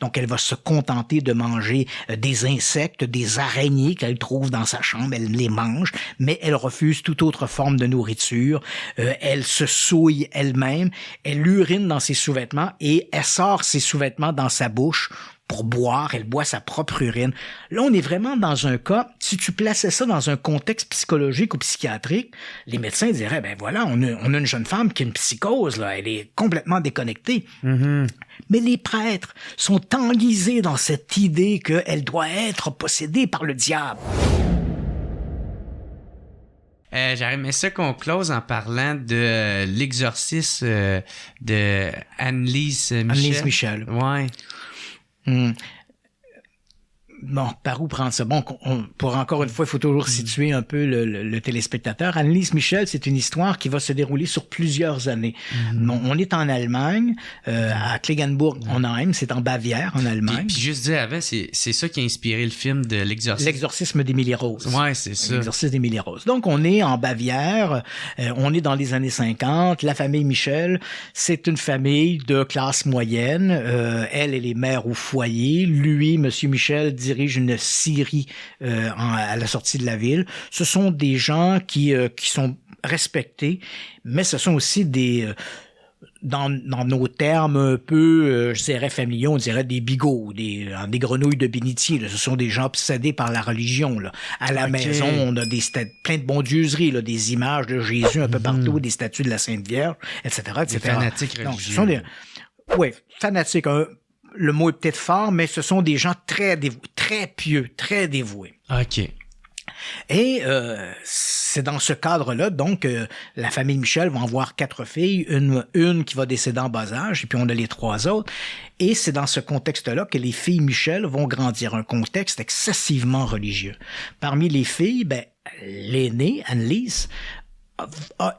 Donc, elle va se contenter de manger des insectes, des araignées qu'elle trouve dans sa chambre. Elle les mange, mais elle refuse toute autre forme de nourriture. Elle se souille elle-même. Elle urine dans ses sous-vêtements et elle sort ses sous-vêtements dans sa bouche pour boire. Elle boit sa propre urine. Là, on est vraiment dans un cas, si tu plaçais ça dans un contexte psychologique ou psychiatrique, les médecins diraient, ben voilà, on a une jeune femme qui a une psychose, là, elle est complètement déconnectée. Mm-hmm. Mais les prêtres sont enlisés dans cette idée qu'elle doit être possédée par le diable. J'aurais aimé ça qu'on close en parlant de l'exorcisme de Annelise Michel. Annelise Michel. Ouais. Bon, par où prendre ça? Bon, pour encore une fois, il faut toujours situer un peu le téléspectateur. Annelise Michel, c'est une histoire qui va se dérouler sur plusieurs années. Bon, on est en Allemagne, à Klagenburg-Onheim, c'est en Bavière, en Allemagne. Puis juste dire avant, c'est ça qui a inspiré le film de l'exorcisme. L'exorcisme d'Émilie Rose. Ouais, c'est ça. L'exorcisme d'Émilie Rose. Donc, on est en Bavière, on est dans les années 50. La famille Michel, c'est une famille de classe moyenne. Elle est mère au foyer. Lui, Monsieur Michel, dirige une scierie à la sortie de la ville. Ce sont des gens qui sont respectés, mais ce sont aussi des... Dans nos termes un peu, je dirais familiaux, on dirait des bigots, des grenouilles de bénitier. Là. Ce sont des gens obsédés par la religion. Là. À la maison, on a plein de bondieuseries, là, des images de Jésus un peu partout, des statues de la Sainte Vierge, etc., etc. Des fanatiques religieux. Donc, ce sont fanatiques. Le mot est peut-être fort, mais ce sont des gens très dévoués, très pieux, très dévoués. OK. Et c'est dans ce cadre-là, donc, la famille Michel va en voir 4 filles, une qui va décéder en bas âge, et puis on a les 3 autres. Et c'est dans ce contexte-là que les filles Michel vont grandir, un contexte excessivement religieux. Parmi les filles, l'aînée, Annelise,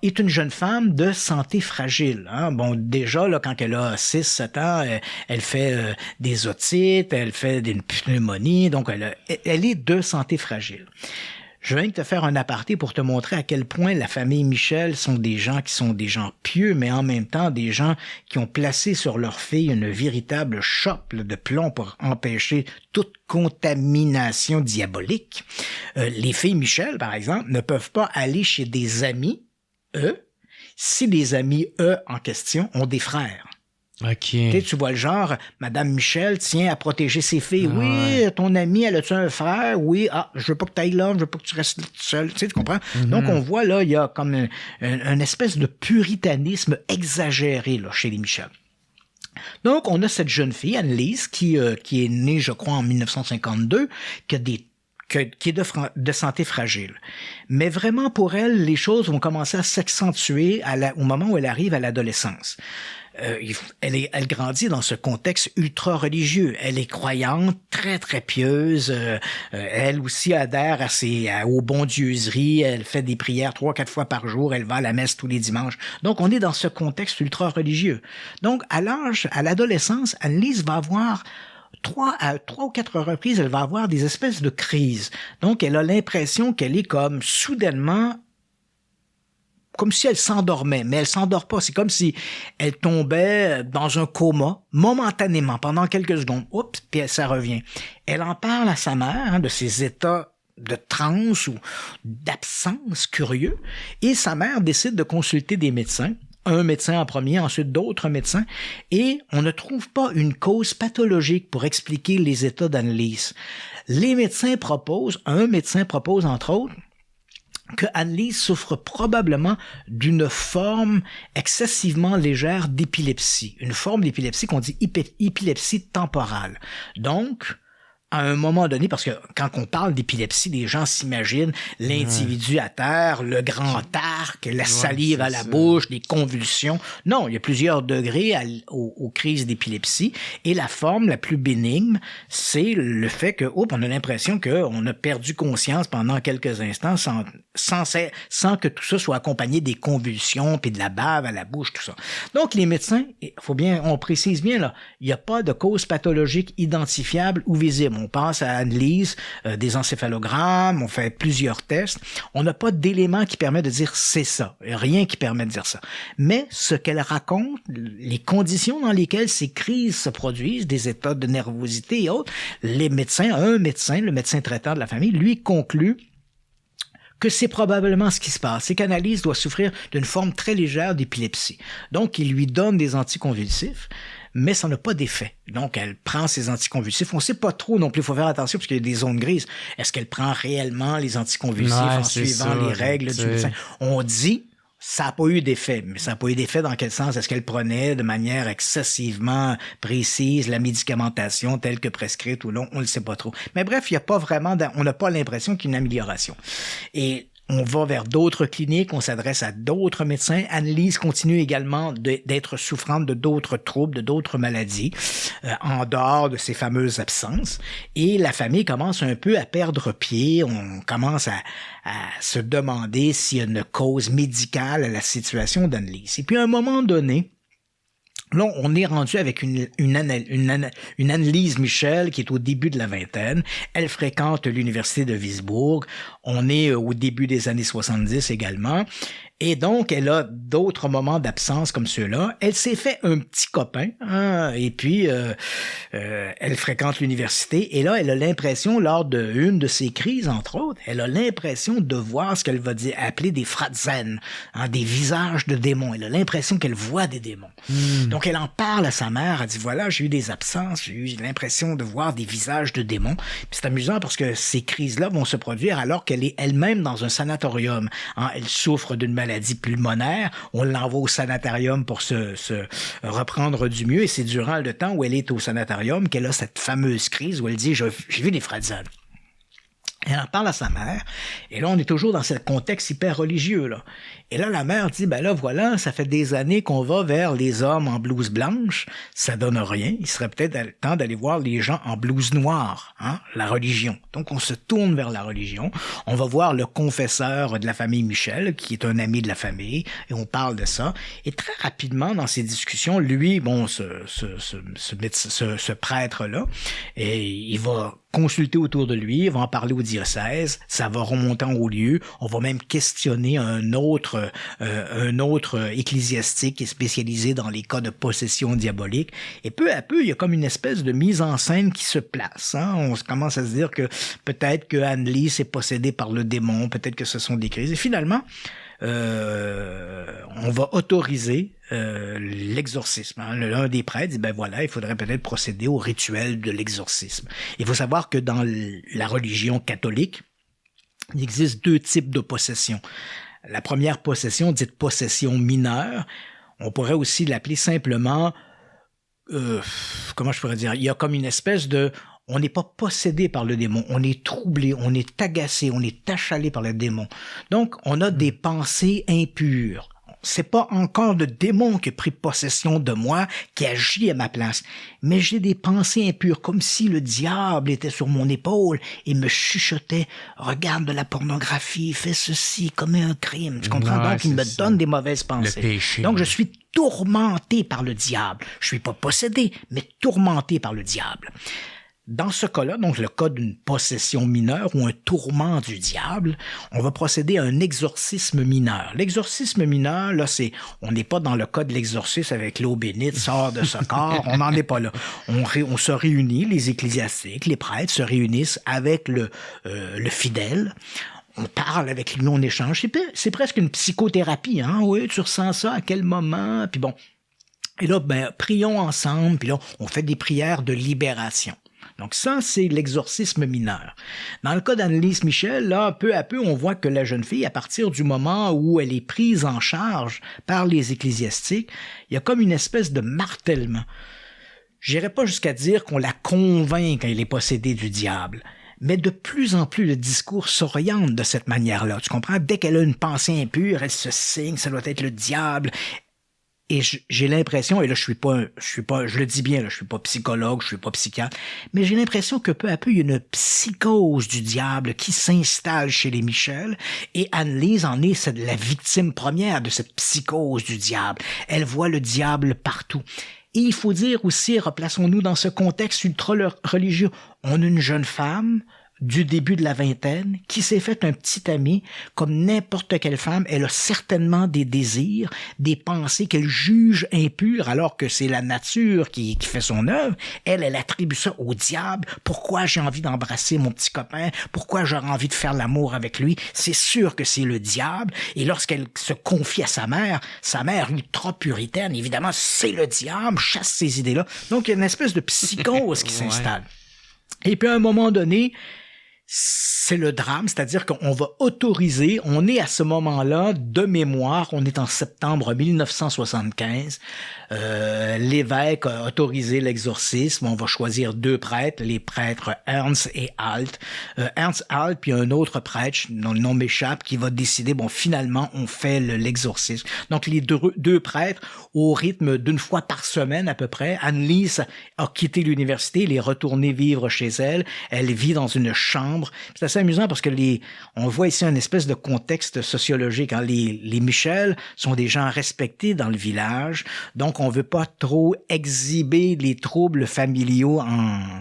est une jeune femme de santé fragile. Hein? Bon, déjà, là, quand elle a 6-7 ans, elle fait des otites, elle fait des pneumonies, donc elle est de santé fragile. Je viens de te faire un aparté pour te montrer à quel point la famille Michel sont des gens qui sont des gens pieux, mais en même temps des gens qui ont placé sur leur fille une véritable chope de plomb pour empêcher toute contamination diabolique. Les filles Michel, par exemple, ne peuvent pas aller chez des amis, si les amis, en question, ont des frères. OK. Tu vois le genre, Madame Michel tient à protéger ses filles. Oui, ton ami, elle a-tu un frère? Oui, je veux pas que tu ailles là, je veux pas que tu restes seul. Tu comprends? Donc, on voit là, il y a comme une espèce de puritanisme exagéré là, chez les Michel. Donc, on a cette jeune fille, Annelise, qui est née, je crois, en 1952, qui est de santé fragile. Mais vraiment, pour elle, les choses vont commencer à s'accentuer au moment où elle arrive à l'adolescence. Elle grandit dans ce contexte ultra religieux. Elle est croyante, très très pieuse. Elle aussi adhère aux bondieuseries. Elle fait des prières 3-4 fois par jour. Elle va à la messe tous les dimanches. Donc on est dans ce contexte ultra religieux. Donc à l'adolescence, Annelise va avoir 3 ou 4 reprises, elle va avoir des espèces de crises. Donc elle a l'impression qu'elle est comme soudainement, comme si elle s'endormait, mais elle s'endort pas. C'est comme si elle tombait dans un coma, momentanément, pendant quelques secondes. Oups, puis ça revient. Elle en parle à sa mère, de ses états de transe ou d'absence curieux, et sa mère décide de consulter des médecins. Un médecin en premier, ensuite d'autres médecins, et on ne trouve pas une cause pathologique pour expliquer les états d'Annelise. Un médecin propose, entre autres, que Annelise souffre probablement d'une forme excessivement légère d'épilepsie. Une forme d'épilepsie qu'on dit épilepsie temporale. Donc, à un moment donné, parce que quand on parle d'épilepsie, les gens s'imaginent l'individu à terre, le grand arc, la salive à la bouche, des convulsions. Non, il y a plusieurs degrés aux crises d'épilepsie. Et la forme la plus bénigne, c'est le fait que, on a l'impression qu'on a perdu conscience pendant quelques instants sans que tout ça soit accompagné des convulsions puis de la bave à la bouche, tout ça. Donc, les médecins, on précise bien, là, il n'y a pas de cause pathologique identifiable ou visible. On passe à l'analyse des encéphalogrammes, on fait plusieurs tests. On n'a pas d'éléments qui permettent de dire c'est ça. Rien qui permet de dire ça. Mais ce qu'elle raconte, les conditions dans lesquelles ces crises se produisent, des états de nervosité et autres, le médecin traitant de la famille, lui conclut que c'est probablement ce qui se passe. C'est qu'Annalise doit souffrir d'une forme très légère d'épilepsie. Donc, il lui donne des anticonvulsifs, mais ça n'a pas d'effet. Donc, elle prend ses anticonvulsifs. On ne sait pas trop non plus, il faut faire attention parce qu'il y a des zones grises. Est-ce qu'elle prend réellement les anticonvulsifs en suivant les règles du médecin? On dit... Ça n'a pas eu d'effet. Mais ça n'a pas eu d'effet dans quel sens? Est-ce qu'elle prenait de manière excessivement précise la médicamentation telle que prescrite ou non? On ne le sait pas trop. Mais bref, il y a pas vraiment, on n'a pas l'impression qu'il y a une amélioration. Et on va vers d'autres cliniques, on s'adresse à d'autres médecins. Annelise continue également d'être souffrante de d'autres troubles, de d'autres maladies, en dehors de ces fameuses absences. Et la famille commence un peu à perdre pied. On commence à se demander s'il y a une cause médicale à la situation d'Annelise. Et puis à un moment donné, là, on est rendu avec une Annelise Michel qui est au début de la vingtaine. Elle fréquente l'université de Wiesbourg. On est au début des années 70 également. Et donc, elle a d'autres moments d'absence comme ceux-là. Elle s'est fait un petit copain, hein, et puis elle fréquente l'université. Et là, elle a l'impression, lors d'une de ses crises, entre autres, elle a l'impression de voir ce qu'elle va appeler des fratzen, hein, des visages de démons. Elle a l'impression qu'elle voit des démons. Donc, elle en parle à sa mère. Elle dit, voilà, j'ai eu des absences, j'ai eu l'impression de voir des visages de démons. Puis c'est amusant parce que ces crises-là vont se produire alors qu'elle est elle-même dans un sanatorium. Hein, elle souffre d'une maladie pulmonaire, on l'envoie au sanatorium pour se reprendre du mieux, et c'est durant le temps où elle est au sanatorium qu'elle a cette fameuse crise où elle dit « j'ai vu des frazzades ». Elle en parle à sa mère, et là, on est toujours dans ce contexte hyper religieux, là. Et là, la mère dit, ben là, voilà, ça fait des années qu'on va vers les hommes en blouse blanche, ça donne rien, il serait peut-être temps d'aller voir les gens en blouse noire, hein, la religion. Donc, on se tourne vers la religion, on va voir le confesseur de la famille Michel, qui est un ami de la famille, et on parle de ça. Et très rapidement, dans ces discussions, lui, bon, ce prêtre-là, et il va consulter autour de lui, il va en parler au diocèse, ça va remonter en haut lieu, on va même questionner un autre ecclésiastique qui est spécialisé dans les cas de possession diabolique, et peu à peu, il y a comme une espèce de mise en scène qui se place, hein? On commence à se dire que peut-être que Annelise est possédée par le démon, peut-être que ce sont des crises, et finalement, on va autoriser l'exorcisme. Hein. L'un des prêtres dit, ben voilà, il faudrait peut-être procéder au rituel de l'exorcisme. Il faut savoir que dans la religion catholique, il existe deux types de possession. La première possession, dite possession mineure, on pourrait aussi l'appeler simplement, comment je pourrais dire, il y a comme une espèce de... On n'est pas possédé par le démon, on est troublé, on est agacé, on est achalé par le démon. Donc, on a des pensées impures. C'est pas encore le démon qui a pris possession de moi, qui agit à ma place. Mais j'ai des pensées impures, comme si le diable était sur mon épaule et me chuchotait « Regarde de la pornographie, fais ceci, commets un crime. » Tu comprends? Ouais, donc, il me donne des mauvaises pensées. Le péché. Donc, je suis tourmenté par le diable. Je suis pas possédé, mais tourmenté par le diable. Dans ce cas-là, donc le cas d'une possession mineure ou un tourment du diable, on va procéder à un exorcisme mineur. L'exorcisme mineur, là, on n'est pas dans le cas de l'exorcisme avec l'eau bénite, sort de ce corps, on n'en est pas là. On se réunit, les ecclésiastiques, les prêtres se réunissent avec le fidèle. On parle avec lui, on échange. C'est presque une psychothérapie, hein. Oui, tu ressens ça à quel moment? Puis bon. Et là, ben, prions ensemble, puis là, on fait des prières de libération. Donc ça, c'est l'exorcisme mineur. Dans le cas d'Annelise Michel, là, peu à peu, on voit que la jeune fille, à partir du moment où elle est prise en charge par les ecclésiastiques, il y a comme une espèce de martèlement. J'irai pas jusqu'à dire qu'on la convainc qu'elle est possédée du diable, mais de plus en plus le discours s'oriente de cette manière-là. Tu comprends? Dès qu'elle a une pensée impure, elle se signe, ça doit être le diable. Et j'ai l'impression, et là je le dis bien, là, je suis pas psychologue, je suis pas psychiatre, mais j'ai l'impression que peu à peu il y a une psychose du diable qui s'installe chez les Michel, et Anne-Lise en est la victime première de cette psychose du diable. Elle voit le diable partout. Et il faut dire aussi, replaçons-nous dans ce contexte ultra religieux, on a une jeune femme du début de la vingtaine, qui s'est fait un petit ami, comme n'importe quelle femme, elle a certainement des désirs, des pensées qu'elle juge impures, alors que c'est la nature qui fait son œuvre. Elle attribue ça au diable. Pourquoi j'ai envie d'embrasser mon petit copain? Pourquoi j'aurais envie de faire l'amour avec lui? C'est sûr que c'est le diable. Et lorsqu'elle se confie à sa mère ultra puritaine, évidemment, c'est le diable, chasse ces idées-là. Donc, il y a une espèce de psychose qui s'installe. Et puis, à un moment donné, c'est le drame, c'est-à-dire qu'on va autoriser, on est à ce moment-là, de mémoire, on est en septembre 1975, l'évêque a autorisé l'exorcisme, on va choisir 2 prêtres, les prêtres Ernst et Alt. Ernst Alt, puis un autre prêtre, dont le nom m'échappe, qui va décider, finalement, on fait l'exorcisme. Donc, les deux prêtres, au rythme d'une fois par semaine à peu près, Anne-Lise a quitté l'université, elle est retournée vivre chez elle, elle vit dans une chambre. C'est assez amusant parce que on voit ici un espèce de contexte sociologique. Hein. Les Michel sont des gens respectés dans le village, donc on veut pas trop exhiber les troubles familiaux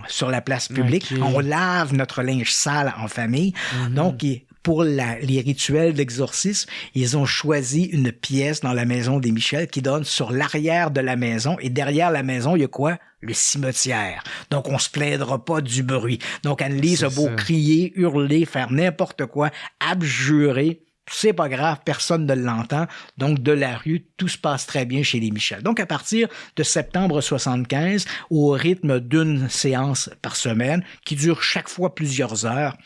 sur la place publique. Okay. On lave notre linge sale en famille. Donc, pour les rituels d'exorcisme, ils ont choisi une pièce dans la maison des Michel qui donne sur l'arrière de la maison. Et derrière la maison, il y a quoi? Le cimetière. Donc, on se plaindra pas du bruit. Donc, Anne-Lise a beau crier, hurler, faire n'importe quoi, abjurer. C'est pas grave, personne ne l'entend. Donc, de la rue, tout se passe très bien chez les Michel. Donc, à partir de septembre 75, au rythme d'une séance par semaine, qui dure chaque fois plusieurs heures,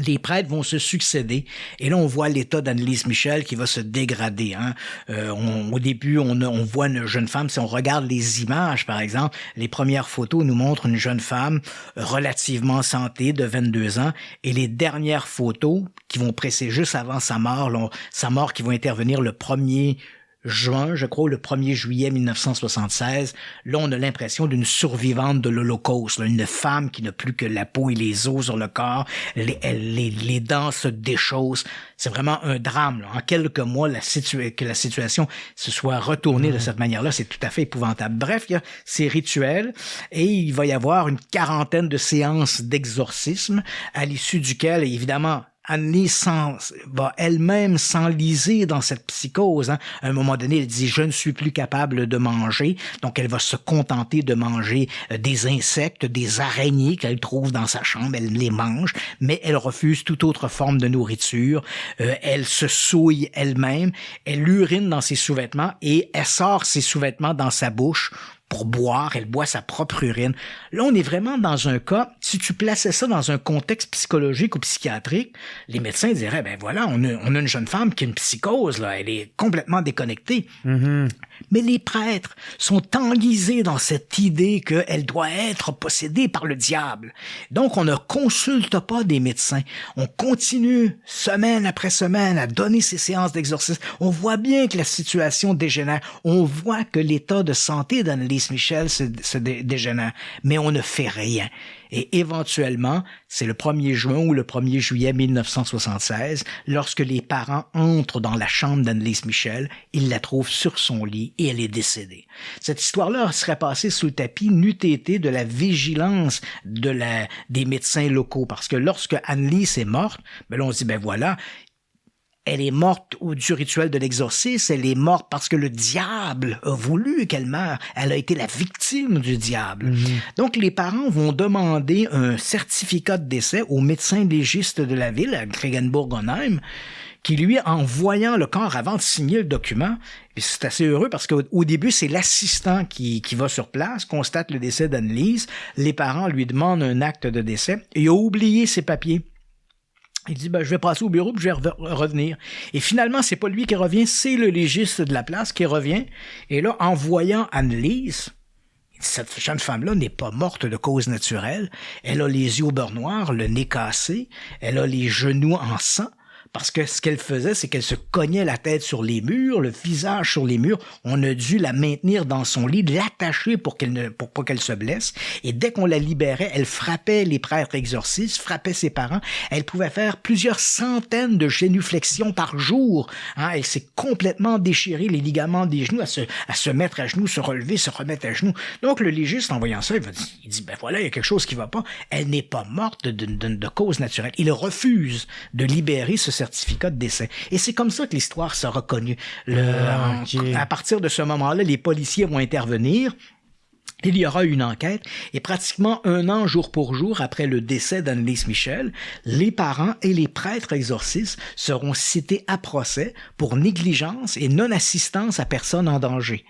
les prêtres vont se succéder et là on voit l'état d'Anne-Lise Michel qui va se dégrader. Hein. Au début on voit une jeune femme, si on regarde les images par exemple, les premières photos nous montrent une jeune femme relativement santé de 22 ans et les dernières photos qui vont précéder juste avant sa mort qui vont intervenir le 1er juin, je crois, le 1er juillet 1976, là, on a l'impression d'une survivante de l'Holocauste, là, une femme qui n'a plus que la peau et les os sur le corps, les dents se déchaussent. C'est vraiment un drame, là. En quelques mois, que la situation se soit retournée de cette manière-là, c'est tout à fait épouvantable. Bref, il y a ces rituels et il va y avoir une 40aine de séances d'exorcisme à l'issue duquel, évidemment, Anne-Lise va elle-même s'enliser dans cette psychose. Hein. À un moment donné, elle dit « Je ne suis plus capable de manger ». Donc, elle va se contenter de manger des insectes, des araignées qu'elle trouve dans sa chambre. Elle les mange, mais elle refuse toute autre forme de nourriture. Elle se souille elle-même. Elle urine dans ses sous-vêtements et elle sort ses sous-vêtements dans sa bouche pour boire, elle boit sa propre urine. Là, on est vraiment dans un cas, si tu plaçais ça dans un contexte psychologique ou psychiatrique, les médecins diraient, ben voilà, on a une jeune femme qui a une psychose, là, elle est complètement déconnectée. Mais les prêtres sont enlisés dans cette idée qu'elle doit être possédée par le diable. Donc, on ne consulte pas des médecins. On continue, semaine après semaine, à donner ces séances d'exorcisme. On voit bien que la situation dégénère. On voit que l'état de santé d'Anne-Lise Michel se dégénère. Mais on ne fait rien. Et éventuellement, c'est le 1er juin ou le 1er juillet 1976, lorsque les parents entrent dans la chambre d'Anne-Lise Michel, ils la trouvent sur son lit et elle est décédée. Cette histoire-là serait passée sous le tapis n'eût été de la vigilance des médecins locaux, parce que lorsque Anne-Lise est morte, ben là on se dit, ben voilà, elle est morte du rituel de l'exorcisme, elle est morte parce que le diable a voulu qu'elle meure. Elle a été la victime du diable. Donc, les parents vont demander un certificat de décès au médecin légiste de la ville, à Gregenburg-Onheim, qui lui, en voyant le corps avant de signer le document, et c'est assez heureux parce qu'au début, c'est l'assistant qui va sur place, constate le décès d'Anne-Lise, les parents lui demandent un acte de décès, et il a oublié ses papiers. Il dit, je vais passer au bureau puis je vais revenir. Et finalement, c'est pas lui qui revient, c'est le légiste de la place qui revient. Et là, en voyant Anne-Lise, cette jeune femme-là n'est pas morte de cause naturelle. Elle a les yeux au beurre noir, le nez cassé, elle a les genoux en sang. parce que ce qu'elle faisait, c'est qu'elle se cognait la tête sur les murs, le visage sur les murs. On a dû la maintenir dans son lit, l'attacher pour pas qu'elle se blesse. Et dès qu'on la libérait, elle frappait les prêtres exorcistes, frappait ses parents. Elle pouvait faire plusieurs centaines de génuflexions par jour. Hein? Elle s'est complètement déchiré les ligaments des genoux, à se mettre à genoux, se relever, se remettre à genoux. Donc le légiste, en voyant ça, il dit, ben voilà, il y a quelque chose qui va pas. Elle n'est pas morte de cause naturelle. Il refuse de libérer ce certificat de décès. Et c'est comme ça que l'histoire sera reconnue. À partir de ce moment-là, les policiers vont intervenir. Il y aura une enquête et pratiquement 1 an jour pour jour après le décès d'Annelise Michel, les parents et les prêtres exorcistes seront cités à procès pour négligence et non-assistance à personne en danger.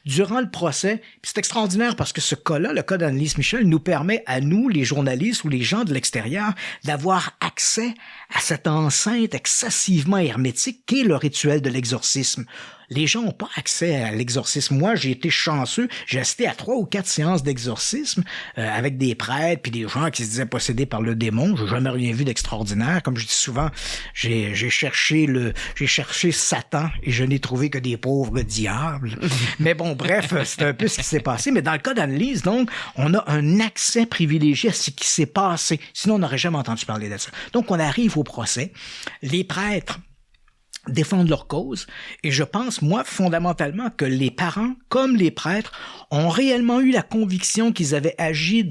Durant le procès, c'est extraordinaire parce que ce cas-là, le cas d'Annelise Michel, nous permet à nous, les journalistes ou les gens de l'extérieur, d'avoir accès à cette enceinte excessivement hermétique qu'est le rituel de l'exorcisme. Les gens n'ont pas accès à l'exorcisme. Moi, j'ai été chanceux. J'ai assisté à 3 ou 4 séances d'exorcisme avec des prêtres puis des gens qui se disaient possédés par le démon. J'ai jamais rien vu d'extraordinaire. Comme je dis souvent, j'ai cherché Satan et je n'ai trouvé que des pauvres diables. Mais bon, bref, c'est un peu ce qui s'est passé. Mais dans le cas d'Annelise, donc, on a un accès privilégié à ce qui s'est passé. Sinon, on n'aurait jamais entendu parler de ça. Donc, on arrive au procès. Les prêtres défendent leur cause. Et je pense, moi, fondamentalement, que les parents, comme les prêtres, ont réellement eu la conviction qu'ils avaient agi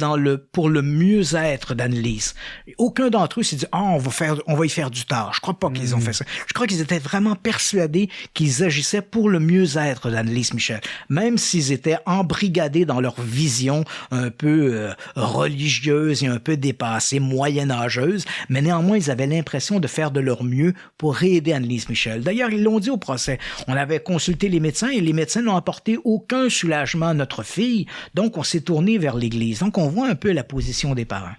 pour le mieux-être d'Annelise. Aucun d'entre eux s'est dit, on va y faire du tort. Je crois pas qu'ils ont fait ça. Je crois qu'ils étaient vraiment persuadés qu'ils agissaient pour le mieux-être d'Annelise Michel. Même s'ils étaient embrigadés dans leur vision un peu religieuse et un peu dépassée, moyenâgeuse, mais néanmoins, ils avaient l'impression de faire de leur mieux pour aider Annelise Michel. D'ailleurs, ils l'ont dit au procès. On avait consulté les médecins et les médecins n'ont apporté aucun soulagement à notre fille. Donc, on s'est tourné vers l'Église. Donc, on voit un peu la position des parents.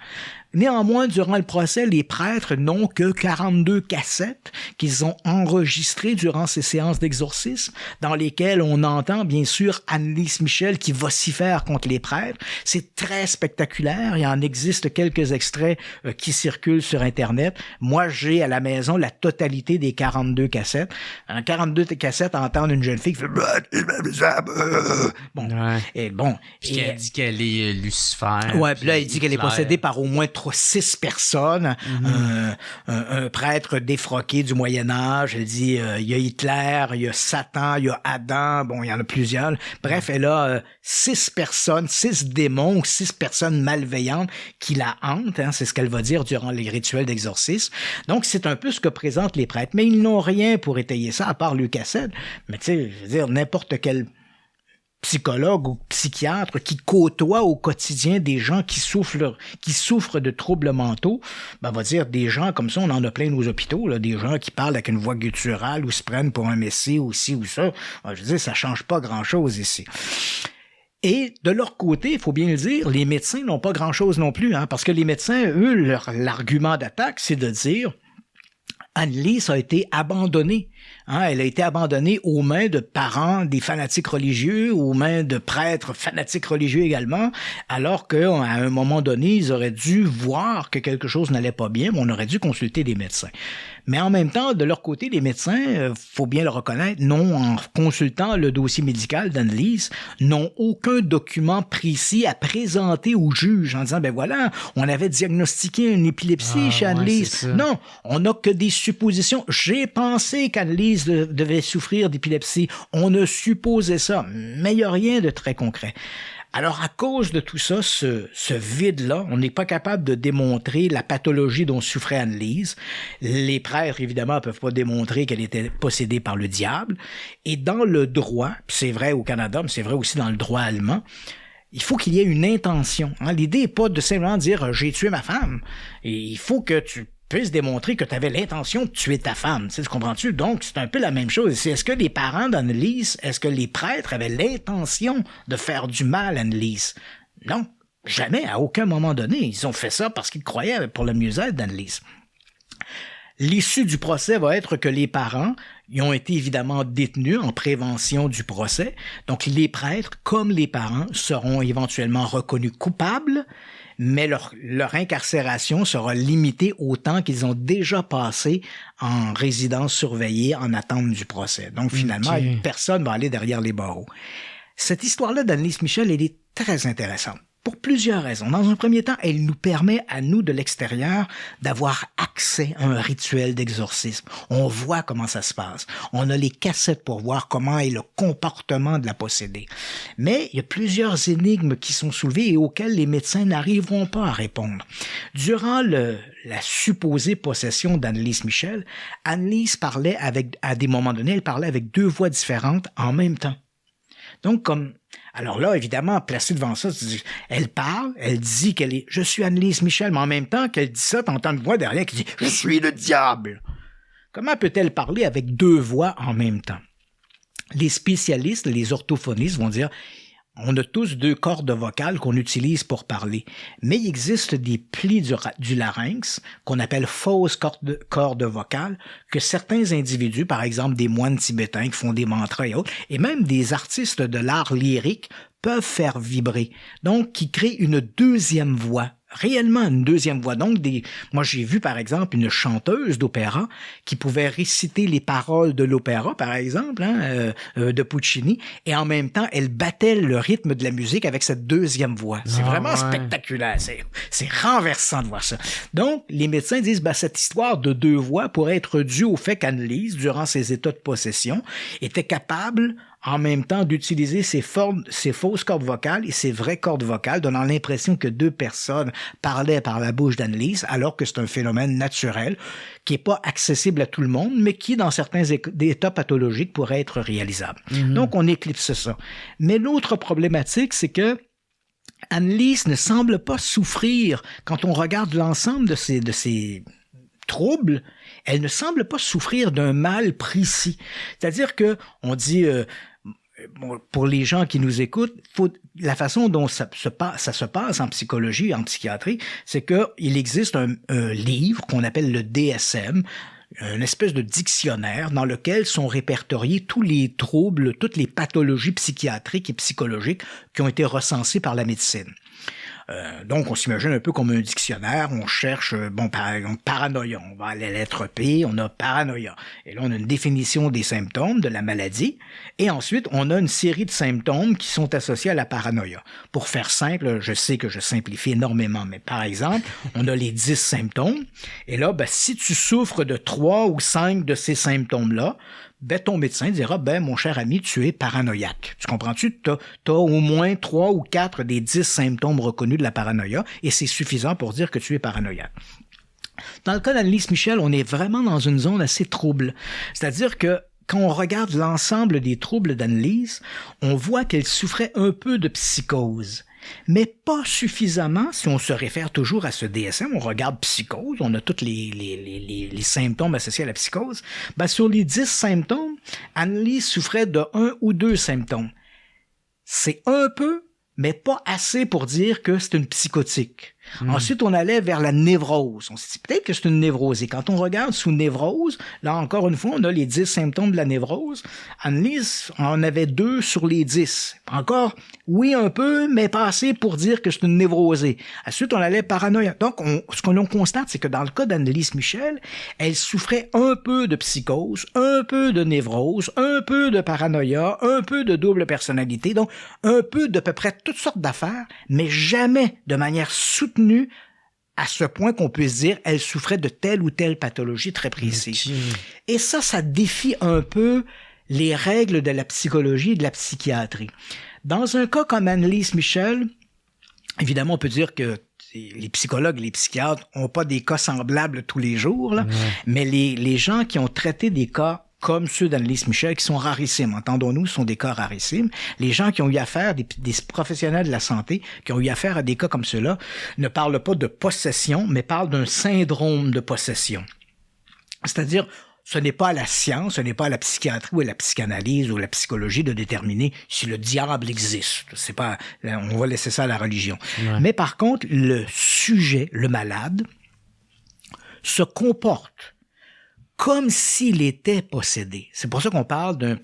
Néanmoins, durant le procès, les prêtres n'ont que 42 cassettes qu'ils ont enregistrées durant ces séances d'exorcisme, dans lesquelles on entend bien sûr Annelise Michel qui vocifère contre les prêtres. C'est très spectaculaire. Il en existe quelques extraits qui circulent sur Internet. Moi, j'ai à la maison la totalité des 42 cassettes. En 42 cassettes, entendre une jeune fille qui fait bon. Ouais. Et bon. Puis elle dit qu'elle est Lucifer. Ouais, puis là, il dit qu'elle est possédée par au moins 6 personnes, un prêtre défroqué du Moyen-Âge. Elle dit, il y a Hitler, il y a Satan, il y a Adam, bon, il y en a plusieurs. Bref, elle a 6 personnes, 6 démons, 6 personnes malveillantes qui la hantent, hein, c'est ce qu'elle va dire durant les rituels d'exorcisme. Donc, c'est un peu ce que présentent les prêtres. Mais ils n'ont rien pour étayer ça, à part le cassette. Mais tu sais, je veux dire, n'importe quel psychologue ou psychiatre qui côtoie au quotidien des gens qui souffrent de troubles mentaux, ben va dire des gens comme ça, on en a plein nos hôpitaux, là, des gens qui parlent avec une voix gutturale ou se prennent pour un messie ou ci ou ça. Ben, je veux dire, ça change pas grand-chose ici. Et de leur côté, il faut bien le dire, les médecins n'ont pas grand-chose non plus, hein, parce que les médecins, eux, l'argument d'attaque, c'est de dire Annelise a été abandonnée. Hein, elle a été abandonnée aux mains de parents des fanatiques religieux, aux mains de prêtres fanatiques religieux également, alors qu'à un moment donné, ils auraient dû voir que quelque chose n'allait pas bien, mais on aurait dû consulter des médecins. Mais en même temps, de leur côté, les médecins, faut bien le reconnaître, en consultant le dossier médical d'Annelise, n'ont aucun document précis à présenter au juge en disant, ben voilà, on avait diagnostiqué une épilepsie chez Annelise. Ouais, non, on n'a que des suppositions. J'ai pensé qu'Annelise devait souffrir d'épilepsie. On a supposé ça, mais il n'y a rien de très concret. Alors, à cause de tout ça, ce vide-là, on n'est pas capable de démontrer la pathologie dont souffrait Annelise. Les prêtres, évidemment, ne peuvent pas démontrer qu'elle était possédée par le diable. Et dans le droit, c'est vrai au Canada, mais c'est vrai aussi dans le droit allemand, il faut qu'il y ait une intention. Hein? L'idée n'est pas de simplement dire « j'ai tué ma femme ». Et il faut que tu puisses démontrer que tu avais l'intention de tuer ta femme. Tu comprends-tu? Donc, c'est un peu la même chose. Est-ce que les parents d'Annelise, est-ce que les prêtres avaient l'intention de faire du mal à Annelise? Non, jamais, à aucun moment donné. Ils ont fait ça parce qu'ils croyaient pour le mieux-être d'Annelise. L'issue du procès va être que les parents Ils ont été évidemment détenus en prévention du procès. Donc, les prêtres, comme les parents, seront éventuellement reconnus coupables, mais leur incarcération sera limitée au temps qu'ils ont déjà passé en résidence surveillée en attente du procès. Donc, finalement, personne ne va aller derrière les barreaux. Cette histoire-là d'Annelise Michel, elle est très intéressante. Pour plusieurs raisons. Dans un premier temps, elle nous permet à nous de l'extérieur d'avoir accès à un rituel d'exorcisme. On voit comment ça se passe. On a les cassettes pour voir comment est le comportement de la possédée. Mais il y a plusieurs énigmes qui sont soulevées et auxquelles les médecins n'arriveront pas à répondre. Durant la supposée possession d'Annelise Michel, Annelise parlait à des moments donnés, elle parlait avec 2 voix différentes en même temps. Donc, alors là, évidemment, placée devant ça, elle parle, elle dit qu'elle est « Je suis Annelise Michel », mais en même temps qu'elle dit ça, t'entends une voix derrière qui dit « Je suis le diable ». Comment peut-elle parler avec 2 voix en même temps? Les spécialistes, les orthophonistes vont dire on a tous 2 cordes vocales qu'on utilise pour parler, mais il existe des plis du larynx qu'on appelle fausses cordes vocales que certains individus, par exemple des moines tibétains qui font des mantras et autres, et même des artistes de l'art lyrique peuvent faire vibrer, donc qui créent une 2e voix. Réellement une 2e voix. Donc, moi, j'ai vu, par exemple, une chanteuse d'opéra qui pouvait réciter les paroles de l'opéra, par exemple, de Puccini, et en même temps, elle battait le rythme de la musique avec cette 2e voix. C'est vraiment spectaculaire. C'est renversant de voir ça. Donc, les médecins disent, cette histoire de 2 voix pourrait être due au fait qu'Annelise, durant ses états de possession, était capable en même temps d'utiliser ses fausses cordes vocales et ses vraies cordes vocales, donnant l'impression que 2 personnes parlaient par la bouche d'Annelise, alors que c'est un phénomène naturel qui n'est pas accessible à tout le monde, mais qui, dans certains états pathologiques, pourrait être réalisable. Donc, on éclipse ça. Mais l'autre problématique, c'est que Annelise ne semble pas souffrir, quand on regarde l'ensemble de ces troubles, elle ne semble pas souffrir d'un mal précis. C'est-à-dire que on dit, pour les gens qui nous écoutent, la façon dont ça se passe en psychologie, en psychiatrie, c'est qu'il existe un livre qu'on appelle le DSM, une espèce de dictionnaire dans lequel sont répertoriés tous les troubles, toutes les pathologies psychiatriques et psychologiques qui ont été recensées par la médecine. Donc, on s'imagine un peu comme un dictionnaire, on cherche, par exemple, paranoïa. On va à la lettre P, on a paranoïa. Et là, on a une définition des symptômes de la maladie. Et ensuite, on a une série de symptômes qui sont associés à la paranoïa. Pour faire simple, je sais que je simplifie énormément, mais par exemple, on a les 10 symptômes. Et là, si tu souffres de 3 ou 5 de ces symptômes-là, ton médecin dira, mon cher ami, tu es paranoïaque. Tu comprends-tu? T'as au moins 3 ou 4 des 10 symptômes reconnus de la paranoïa et c'est suffisant pour dire que tu es paranoïaque. Dans le cas d'Annelise Michel, on est vraiment dans une zone assez trouble. C'est-à-dire que quand on regarde l'ensemble des troubles d'Annelise, on voit qu'elle souffrait un peu de psychose. Mais pas suffisamment si on se réfère toujours à ce DSM, on regarde psychose, on a tous les symptômes associés à la psychose. Sur les 10 symptômes, Annelise souffrait de 1 ou 2 symptômes. C'est un peu, mais pas assez pour dire que c'est une psychotique. Ensuite, on allait vers la névrose. On s'est dit peut-être que c'est une névrose. Et quand on regarde sous névrose, là encore une fois, on a les 10 symptômes de la névrose. Annelise en avait 2 sur les 10. Encore, oui, un peu, mais pas assez pour dire que c'est une névrosée. Ensuite, on allait paranoïa. Donc, ce que l'on constate, c'est que dans le cas d'Annelise Michel, elle souffrait un peu de psychose, un peu de névrose, un peu de paranoïa, un peu de double personnalité. Donc, un peu d'à peu près toutes sortes d'affaires, mais jamais de manière soutenue à ce point qu'on puisse dire elle souffrait de telle ou telle pathologie très précise. Et ça défie un peu les règles de la psychologie et de la psychiatrie. Dans un cas comme Annelise Michel, évidemment, on peut dire que les psychologues et les psychiatres n'ont pas des cas semblables tous les jours, là, mais les gens qui ont traité des cas comme ceux d'Annelise Michel, qui sont rarissimes. Entendons-nous, ce sont des cas rarissimes. Les gens qui ont eu affaire, des professionnels de la santé, qui ont eu affaire à des cas comme ceux-là, ne parlent pas de possession, mais parlent d'un syndrome de possession. C'est-à-dire, ce n'est pas à la science, ce n'est pas à la psychiatrie ou à la psychanalyse ou à la psychologie de déterminer si le diable existe. C'est pas, on va laisser ça à la religion. Ouais. Mais par contre, le sujet, le malade, se comporte comme s'il était possédé. C'est pour ça qu'on parle d'un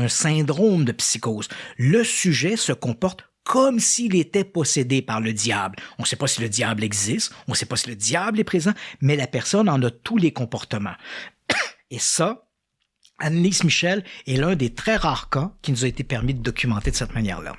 syndrome de psychose. Le sujet se comporte comme s'il était possédé par le diable. On ne sait pas si le diable existe, on ne sait pas si le diable est présent, mais la personne en a tous les comportements. Et ça, Annelise Michel est l'un des très rares cas qui nous a été permis de documenter de cette manière-là.